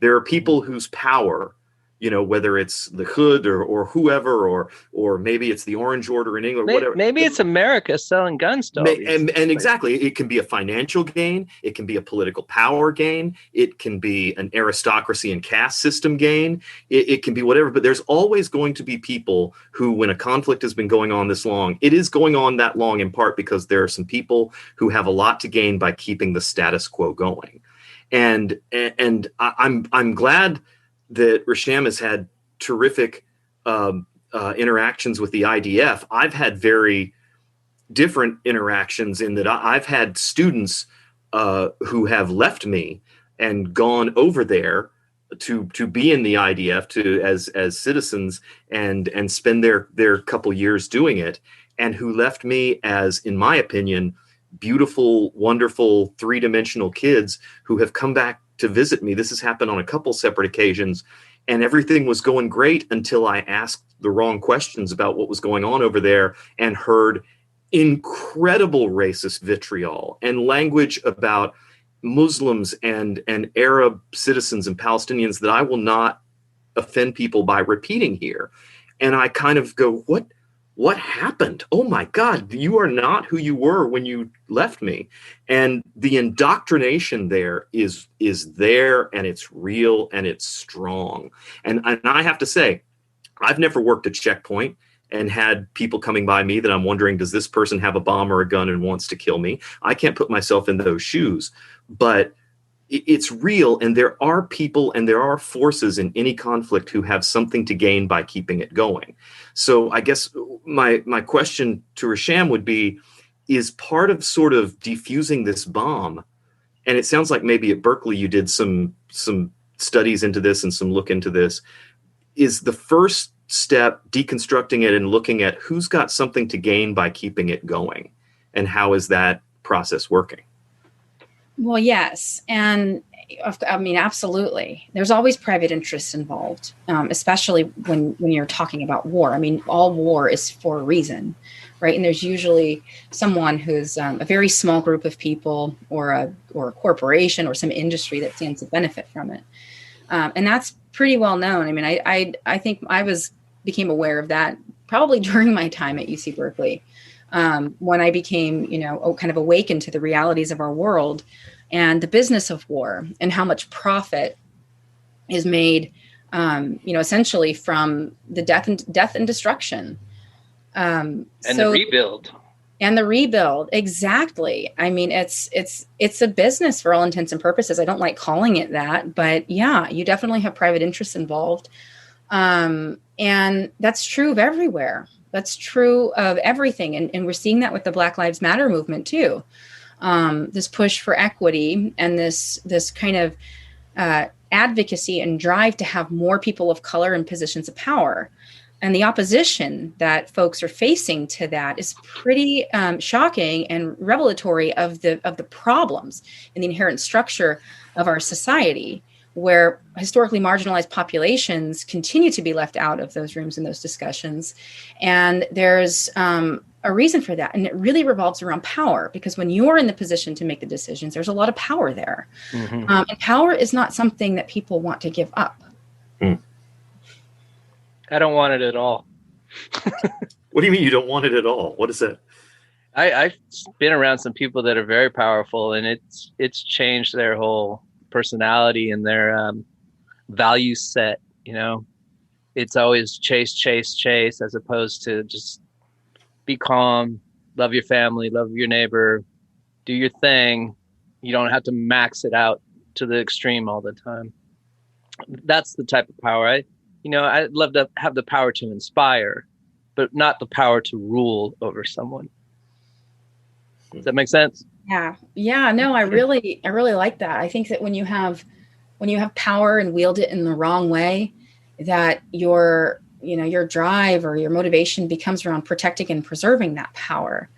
Speaker 3: There are people whose power, whether it's the Hood or whoever, or maybe it's the Orange Order in England, whatever.
Speaker 1: Maybe it's America selling guns to all these.
Speaker 3: And exactly, it can be a financial gain. It can be a political power gain. It can be an aristocracy and caste system gain. It can be whatever, but there's always going to be people who, when a conflict has been going on this long, it is going on that long in part because there are some people who have a lot to gain by keeping the status quo going. And I'm glad that Rasham has had terrific interactions with the IDF. I've had very different interactions in that I've had students who have left me and gone over there to be in the IDF as citizens and spend their couple years doing it, and who left me as, in my opinion, beautiful, wonderful, three-dimensional kids who have come back to visit me. This has happened on a couple separate occasions, and everything was going great until I asked the wrong questions about what was going on over there and heard incredible racist vitriol and language about Muslims and Arab citizens and Palestinians that I will not offend people by repeating here. And I kind of go, what happened? Oh my God, you are not who you were when you left me. And the indoctrination there is there, and it's real, and it's strong. And I have to say, I've never worked a checkpoint and had people coming by me that I'm wondering, does this person have a bomb or a gun and wants to kill me? I can't put myself in those shoes, but it's real. And there are people and there are forces in any conflict who have something to gain by keeping it going. So I guess my question to Rasham would be, is part of sort of defusing this bomb, and it sounds like maybe at Berkeley you did some studies into this and some look into this, is the first step deconstructing it and looking at who's got something to gain by keeping it going, and how is that process working?
Speaker 5: Well, yes. And I mean, absolutely. There's always private interests involved, especially when you're talking about war. I mean, all war is for a reason, right? And there's usually someone who's a very small group of people or a corporation or some industry that stands to benefit from it. And that's pretty well known. I mean, I think I became aware of that probably during my time at UC Berkeley. When I became, kind of awakened to the realities of our world and the business of war and how much profit is made, essentially from the death and destruction.
Speaker 1: And the rebuild.
Speaker 5: And the rebuild. Exactly. I mean, it's a business for all intents and purposes. I don't like calling it that, but yeah, you definitely have private interests involved. And that's true of everywhere. That's true of everything. And we're seeing that with the Black Lives Matter movement too. this push for equity and this kind of advocacy and drive to have more people of color in positions of power. And the opposition that folks are facing to that is pretty shocking and revelatory of the problems in the inherent structure of our society, where historically marginalized populations continue to be left out of those rooms and those discussions. And there's a reason for that. And it really revolves around power, because when you're in the position to make the decisions, there's a lot of power there. Mm-hmm. And power is not something that people want to give up. Mm.
Speaker 1: I don't want it at all.
Speaker 3: What do you mean you don't want it at all? What is that?
Speaker 1: I've been around some people that are very powerful, and it's changed their whole personality and their value set. You know, it's always chase, as opposed to just be calm, love your family, love your neighbor, do your thing. You don't have to max it out to the extreme all the time. That's the type of power I'd love to have the power to inspire, but not the power to rule over someone. Does that make sense?
Speaker 5: Yeah. Yeah. No, I really like that. I think that when you have power and wield it in the wrong way, that your drive or your motivation becomes around protecting and preserving that power,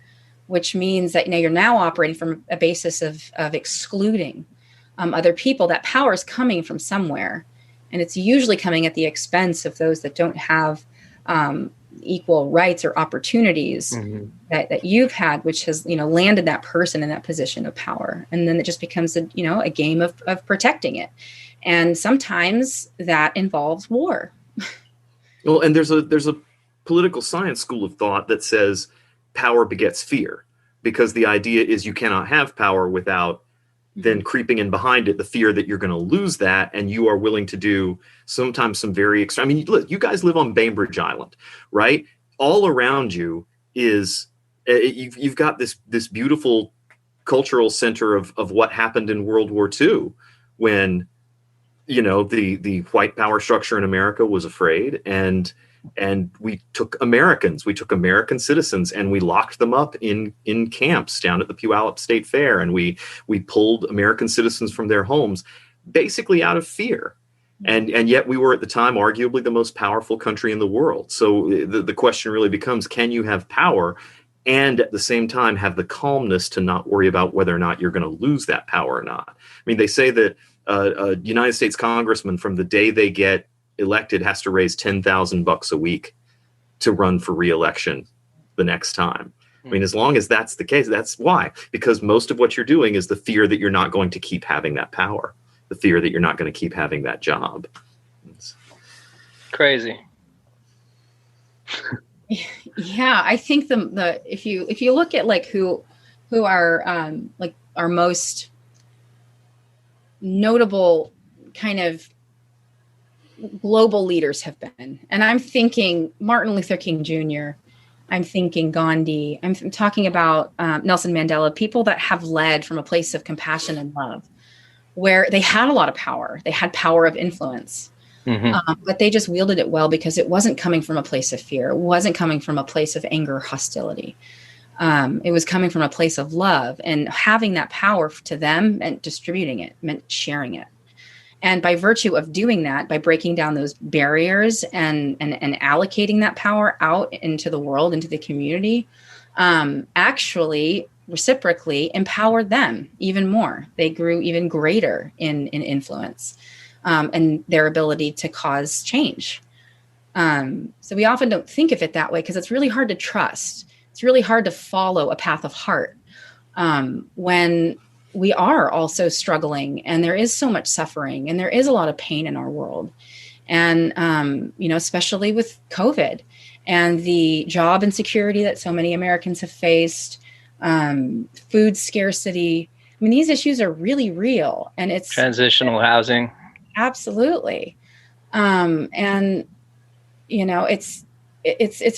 Speaker 5: which means that, you're now operating from a basis of excluding other people. That power is coming from somewhere. And it's usually coming at the expense of those that don't have equal rights or opportunities mm-hmm. that you've had, which has, landed that person in that position of power. And then it just becomes a game of protecting it. And sometimes that involves war.
Speaker 3: Well, and there's a political science school of thought that says power begets fear, because the idea is you cannot have power without then creeping in behind it the fear that you're going to lose that, and you are willing to do sometimes some very extreme. I mean, look, you guys live on Bainbridge Island, right? All around you is you've got this beautiful cultural center of what happened in World War II, when the white power structure in America was afraid, and we took American citizens, and we locked them up in camps down at the Puyallup State Fair, and we pulled American citizens from their homes, basically out of fear. And yet we were at the time arguably the most powerful country in the world. So the question really becomes, can you have power and at the same time have the calmness to not worry about whether or not you're going to lose that power or not? I mean, they say that a United States congressman, from the day they get elected, has to raise $10,000 a week to run for re-election the next time. I mean, as long as that's the case, that's why, because most of what you're doing is the fear that you're not going to keep having that power, the fear that you're not going to keep having that job. It's
Speaker 1: crazy.
Speaker 5: Yeah, I think the if you look at like who are like our most notable kind of global leaders have been, and I'm thinking Martin Luther King Jr., I'm thinking Gandhi, I'm talking about Nelson Mandela, people that have led from a place of compassion and love, where they had a lot of power, they had power of influence, but they just wielded it well because it wasn't coming from a place of fear, it wasn't coming from a place of anger, hostility. It was coming from a place of love, and having that power to them and distributing it meant sharing it. And by virtue of doing that, by breaking down those barriers and allocating that power out into the world, into the community, actually reciprocally empowered them even more. They grew even greater in influence and their ability to cause change. So we often don't think of it that way because it's really hard to trust. It's really hard to follow a path of heart when we are also struggling, and there is so much suffering, and there is a lot of pain in our world. And, especially with COVID and the job insecurity that so many Americans have faced, food scarcity. I mean, these issues are really real, and it's
Speaker 1: transitional housing. Absolutely.
Speaker 5: It's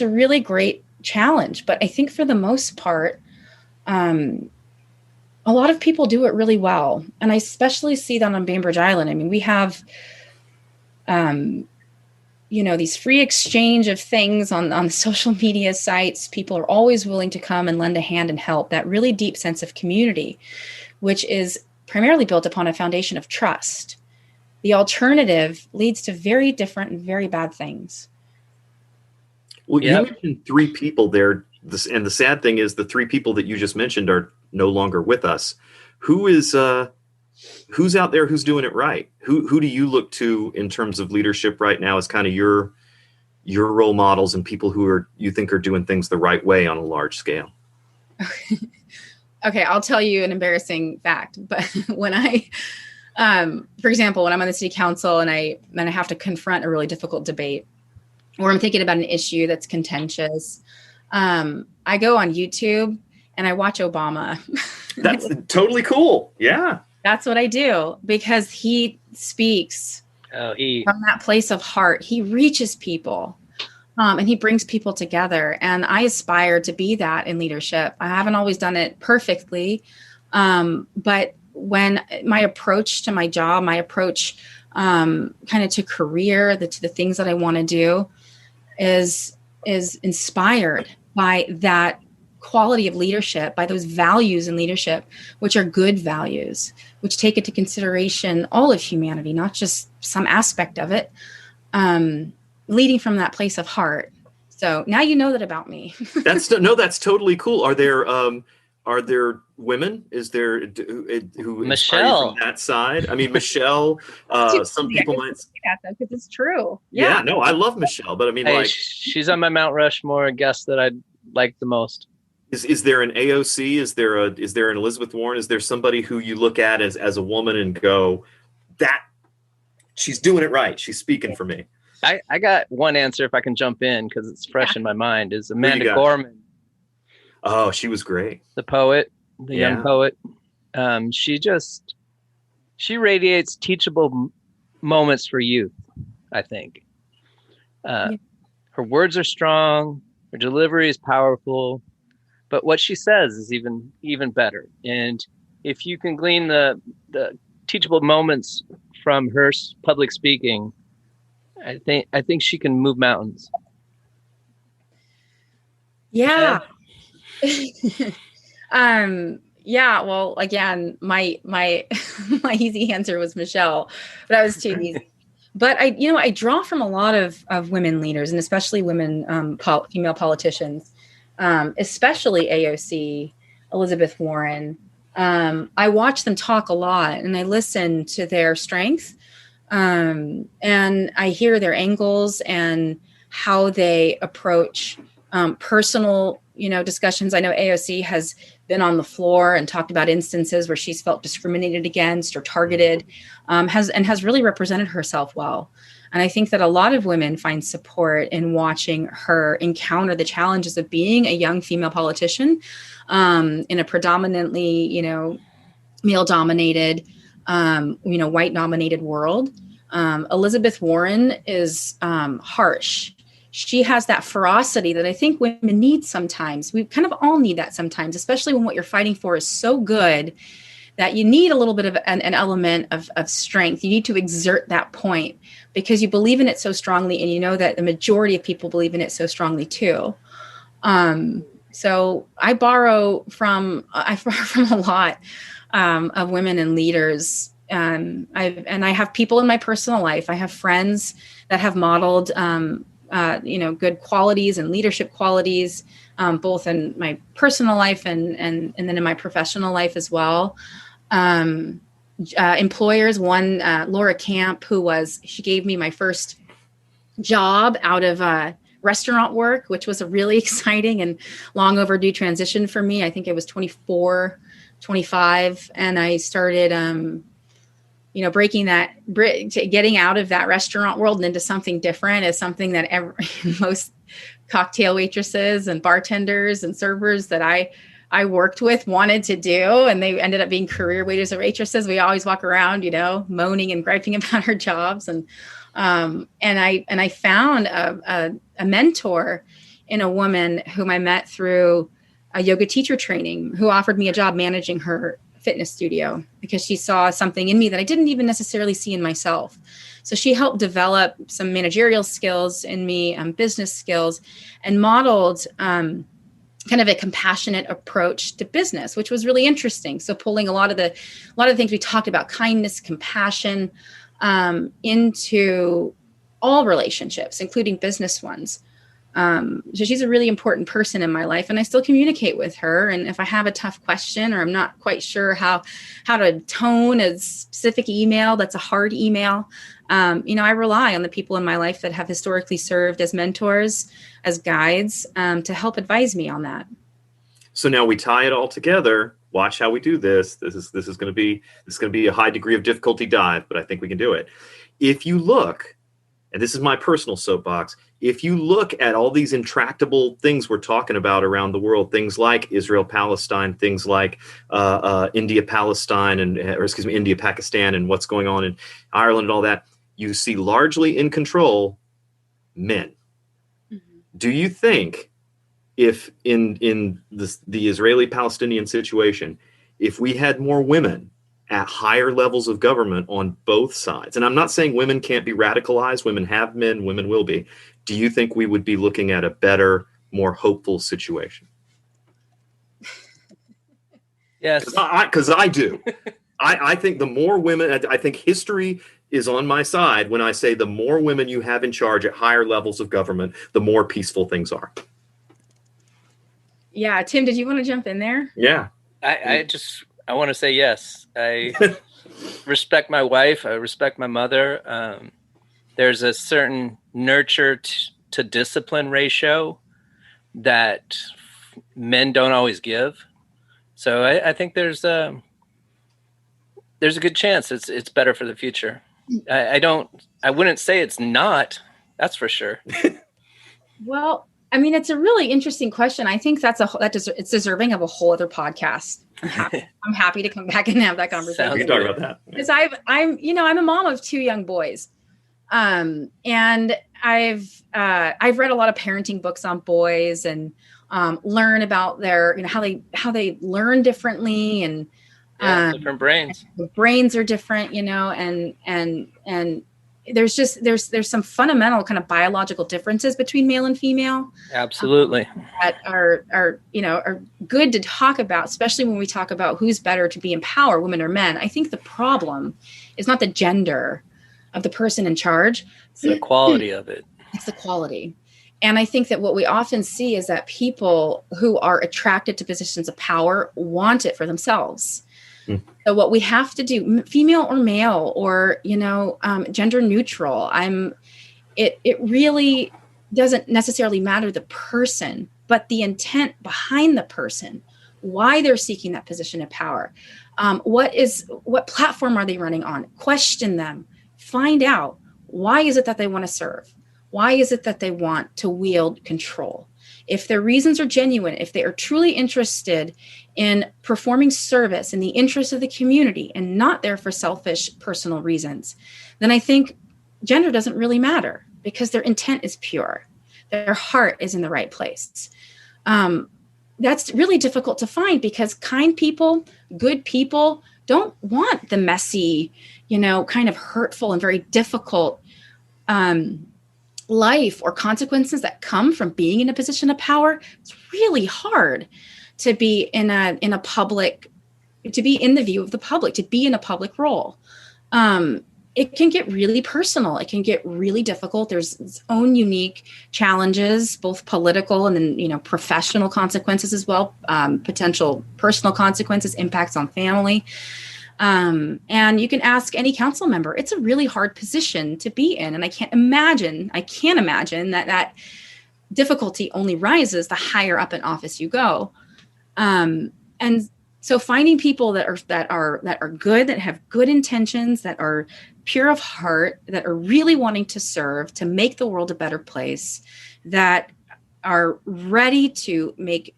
Speaker 5: a really great challenge, but I think for the most part, a lot of people do it really well. And I especially see that on Bainbridge Island. I mean, we have these free exchange of things on social media sites. People are always willing to come and lend a hand and help. That really deep sense of community, which is primarily built upon a foundation of trust. The alternative leads to very different and very bad things.
Speaker 3: Well, you mentioned 3 people there, and the sad thing is the 3 people that you just mentioned are no longer with us. Who's out there who's doing it right? Who do you look to in terms of leadership right now as kind of your role models and people who you think are doing things the right way on a large scale?
Speaker 5: Okay, I'll tell you an embarrassing fact. But when for example, when I'm on the city council and I have to confront a really difficult debate, or I'm thinking about an issue that's contentious, I go on YouTube and I watch Obama.
Speaker 3: That's totally cool. Yeah.
Speaker 5: That's what I do, because he speaks from that place of heart. He reaches people, and he brings people together. And I aspire to be that in leadership. I haven't always done it perfectly, but when my approach to my job, my approach kind of to career, to the things that I want to do is inspired by that quality of leadership, by those values in leadership, which are good values, which take into consideration all of humanity, not just some aspect of it, leading from that place of heart. So now you know that about me.
Speaker 3: That's totally cool. Are there women? Is there who
Speaker 1: Michelle
Speaker 3: from that side? I mean, Michelle. Some people might say
Speaker 5: that because it's true.
Speaker 3: Yeah. No, I love Michelle, but I mean,
Speaker 1: she's on my Mount Rushmore guest that I like the most.
Speaker 3: Is there an AOC? Is there an Elizabeth Warren? Is there somebody who you look at as a woman and go, that she's doing it right? She's speaking for me.
Speaker 1: I got one answer if I can jump in because it's fresh in my mind. Is Amanda Gorman.
Speaker 3: Oh, she was great.
Speaker 1: The poet, the young poet. She radiates teachable moments for youth, I think. Her words are strong. Her delivery is powerful. But what she says is even better. And if you can glean the teachable moments from her public speaking, I think she can move mountains.
Speaker 5: Yeah. Well, again, my my easy answer was Michelle, but that was too easy. But I draw from a lot of women leaders, and especially women female politicians. Especially AOC, Elizabeth Warren. I watch them talk a lot and I listen to their strength, and I hear their angles and how they approach personal, discussions. I know AOC has been on the floor and talked about instances where she's felt discriminated against or targeted, has really represented herself well. And I think that a lot of women find support in watching her encounter the challenges of being a young female politician in a predominantly, male-dominated, white-dominated world. Elizabeth Warren is harsh. She has that ferocity that I think women need sometimes. We kind of all need that sometimes, especially when what you're fighting for is so good that you need a little bit of an element of strength. You need to exert that point because you believe in it so strongly, and you know that the majority of people believe in it so strongly too. So I borrow from a lot of women and leaders. I have people in my personal life. I have friends that have modeled, good qualities and leadership qualities, both in my personal life and then in my professional life as well. Employers, one, Laura Camp, she gave me my first job out of restaurant work, which was a really exciting and long overdue transition for me. I think it was 24, 25. And I started, getting out of that restaurant world and into something different is something that most cocktail waitresses and bartenders and servers that I worked with wanted to do, and they ended up being career waiters or waitresses. We always walk around, moaning and griping about our jobs. And I found a mentor in a woman whom I met through a yoga teacher training, who offered me a job managing her fitness studio because she saw something in me that I didn't even necessarily see in myself. So she helped develop some managerial skills in me, business skills, and modeled kind of a compassionate approach to business, which was really interesting. So pulling a lot of the things we talked about, kindness, compassion, into all relationships, including business ones. So she's a really important person in my life, and I still communicate with her. And if I have a tough question or I'm not quite sure how to tone a specific email that's a hard email, I rely on the people in my life that have historically served as mentors, as guides, to help advise me on that.
Speaker 3: So now we tie it all together. Watch how we do this. This is going to be a high degree of difficulty dive, but I think we can do it. If you look, and this is my personal soapbox, if you look at all these intractable things we're talking about around the world, things like Israel, Palestine, things like India, Pakistan, and what's going on in Ireland and all that, you see largely in control men. Mm-hmm. Do you think if in the Israeli-Palestinian situation, if we had more women at higher levels of government on both sides, and I'm not saying women can't be radicalized, women have been, women will be, do you think we would be looking at a better, more hopeful situation?
Speaker 1: Yes.
Speaker 3: Because I do. I think the more women, I think history is on my side when I say the more women you have in charge at higher levels of government, the more peaceful things are.
Speaker 5: Yeah. Tim, did you want to jump in there?
Speaker 3: Yeah.
Speaker 1: I want to say yes. I respect my wife. I respect my mother. There's a certain nurture to discipline ratio that men don't always give. So I think there's a good chance it's better for the future. I wouldn't say it's not. That's for sure.
Speaker 5: Well, I mean, it's a really interesting question. I think it's deserving of a whole other podcast. I'm happy to come back and have that conversation.
Speaker 3: We can talk about that.
Speaker 5: Because I'm a mom of 2 young boys. And I've read a lot of parenting books on boys and learn about their, how they learn differently and
Speaker 1: different brains.
Speaker 5: The brains are different, and there's some fundamental kind of biological differences between male and female.
Speaker 1: Absolutely.
Speaker 5: That are good to talk about, especially when we talk about who's better to be in power, women or men. I think the problem is not the gender of the person in charge.
Speaker 1: It's the quality of it.
Speaker 5: It's the quality. And I think that what we often see is that people who are attracted to positions of power want it for themselves. So what we have to do, female or male or, gender neutral, it really doesn't necessarily matter the person, but the intent behind the person, why they're seeking that position of power. What platform are they running on? Question them, find out, why is it that they want to serve? Why is it that they want to wield control? If their reasons are genuine, if they are truly interested in performing service in the interest of the community and not there for selfish personal reasons, then I think gender doesn't really matter because their intent is pure. Their heart is in the right place. That's really difficult to find because kind people, good people don't want the messy, kind of hurtful and very difficult life or consequences that come from being in a position of power. It's really hard to be in a public, to be in the view of the public, to be in a public role. It can get really personal. It can get really difficult. There's its own unique challenges, both political and then, professional consequences as well, potential personal consequences, impacts on family. And you can ask any council member. It's a really hard position to be in. And I can't imagine that difficulty only rises the higher up in office you go. And so finding people that are good, that have good intentions, that are pure of heart, that are really wanting to serve, to make the world a better place, that are ready to make,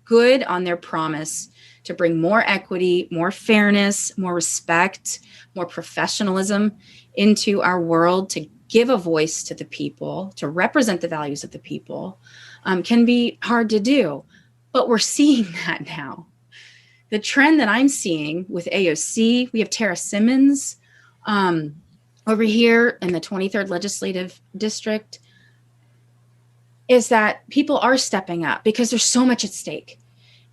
Speaker 5: good on their promise to bring more equity, more fairness, more respect, more professionalism into our world, to give a voice to the people, to represent the values of the people, can be hard to do. But we're seeing that now. the trend that I'm seeing with AOC, we have Tara Simmons over here in the 23rd Legislative District, is that people are stepping up because there's so much at stake.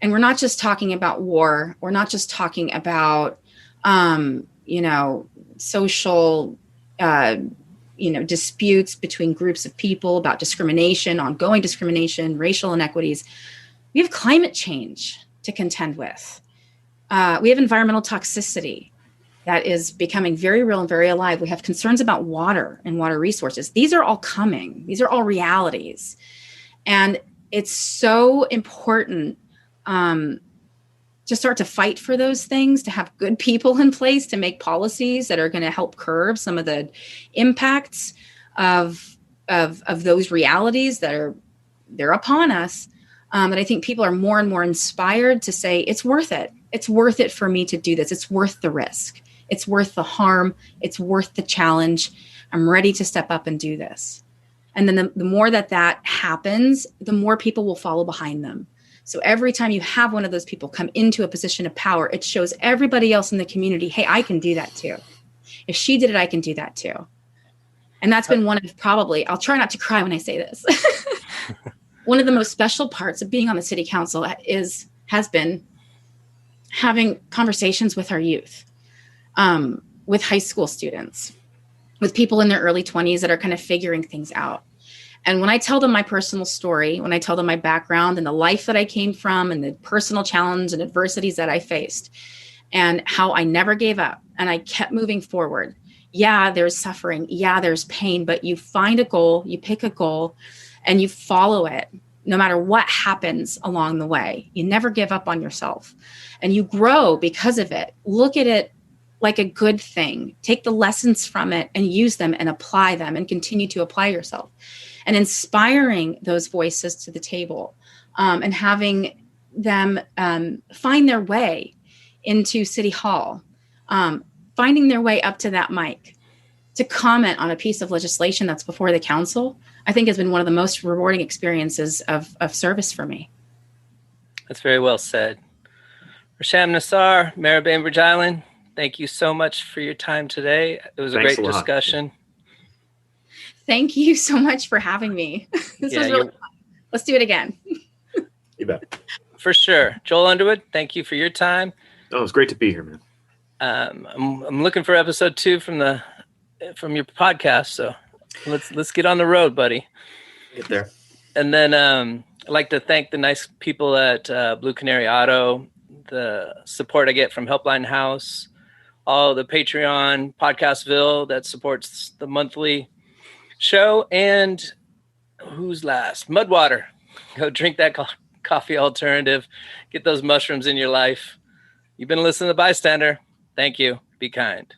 Speaker 5: And we're not just talking about war. We're not just talking about, social, disputes between groups of people about discrimination, ongoing discrimination, racial inequities. We have climate change to contend with. We have environmental toxicity that is becoming very real and very alive. We have concerns about water and water resources. These are all coming. These are all realities. And it's so important to start to fight for those things, to have good people in place to make policies that are going to help curb some of the impacts of those realities they're upon us. And I think people are more and more inspired to say, it's worth it. It's worth it for me to do this. It's worth the risk. It's worth the harm. It's worth the challenge. I'm ready to step up and do this. And then the more that happens, the more people will follow behind them. So every time you have one of those people come into a position of power, it shows everybody else in the community, hey, I can do that too. If she did it, I can do that too. And that's been one of probably, I'll try not to cry when I say this. One of the most special parts of being on the city council has been having conversations with our youth, with high school students, with people in their early 20s that are kind of figuring things out. And when I tell them my personal story, when I tell them my background and the life that I came from and the personal challenge and adversities that I faced and how I never gave up and I kept moving forward. Yeah, there's suffering. Yeah, there's pain, but you find a goal, you pick a goal and you follow it no matter what happens along the way. You never give up on yourself and you grow because of it. Look at it like a good thing. Take the lessons from it and use them and apply them and continue to apply yourself. And inspiring those voices to the table and having them find their way into City Hall, finding their way up to that mic to comment on a piece of legislation that's before the council, I think has been one of the most rewarding experiences of service for me.
Speaker 1: That's very well said. Rasham Nassar, Mayor of Bainbridge Island, thank you so much for your time today. It was a great discussion.
Speaker 5: Thank you so much for having me. This was really fun. Let's do it again.
Speaker 3: You bet.
Speaker 1: For sure. Joel Underwood, thank you for your time.
Speaker 3: Oh, it was great to be here, man.
Speaker 1: I'm looking for episode 2 from your podcast. So let's get on the road, buddy.
Speaker 3: Get there.
Speaker 1: And then I'd like to thank the nice people at Blue Canary Auto, the support I get from Helpline House, all the Patreon, Podcastville that supports the monthly show, and who's last? Mudwater. Go drink that coffee alternative. Get those mushrooms in your life. You've been listening to Bystander. Thank you. Be kind.